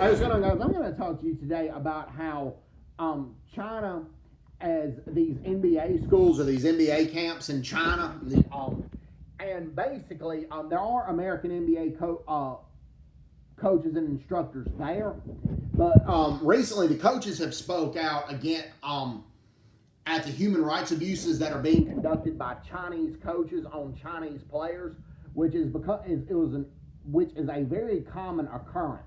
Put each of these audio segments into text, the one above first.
I'm gonna talk to you today about how China, as these NBA schools or these NBA camps in China, and basically there are American NBA coaches and instructors there, but recently the coaches have spoke out again at the human rights abuses that are being conducted by Chinese coaches on Chinese players, which is a very common occurrence.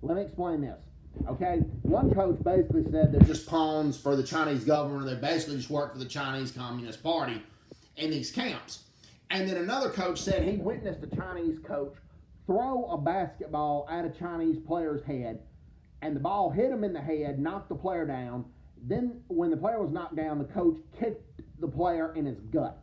Let me explain this. Okay, one coach basically said they're just pawns for the Chinese government. They basically just work for the Chinese Communist Party in these camps. And then another coach said he witnessed a Chinese coach throw a basketball at a Chinese player's head, and the ball hit him in the head, knocked the player down. Then, when the player was knocked down, the coach kicked the player in his gut.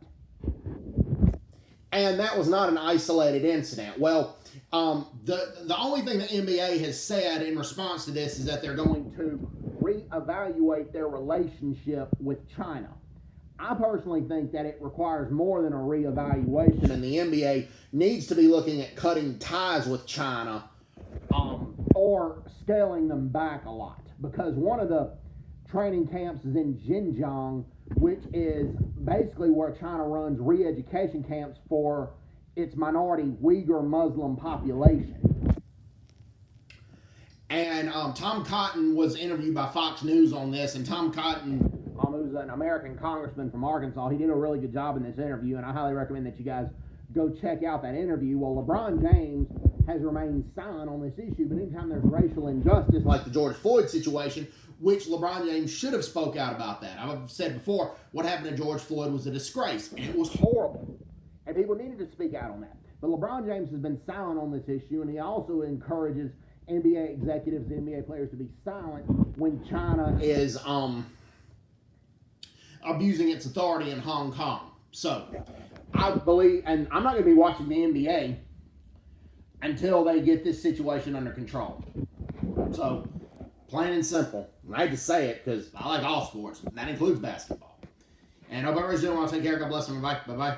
And that was not an isolated incident. Well, the only thing the NBA has said in response to this is that they're going to reevaluate their relationship with China. I personally think that it requires more than a reevaluation, and the NBA needs to be looking at cutting ties with China or scaling them back a lot. Because one of the training camps is in Xinjiang, which is basically where China runs re-education camps for its minority Uyghur Muslim population. And Tom Cotton was interviewed by Fox News on this, and Tom Cotton, who's an American congressman from Arkansas, he did a really good job in this interview, and I highly recommend that you guys go check out that interview. Well, LeBron James has remained silent on this issue, but anytime there's racial injustice like the George Floyd situation, which LeBron James should have spoke out about that. I've said before, what happened to George Floyd was a disgrace, and it was horrible. And people needed to speak out on that. But LeBron James has been silent on this issue, and he also encourages NBA executives and NBA players to be silent when China is abusing its authority in Hong Kong. So, I believe, and I'm not going to be watching the NBA until they get this situation under control. So, plain and simple. I hate to say it because I like all sports. That includes basketball. And hope everybody's doing well. Take care. God bless them. Bye-bye. Bye-bye.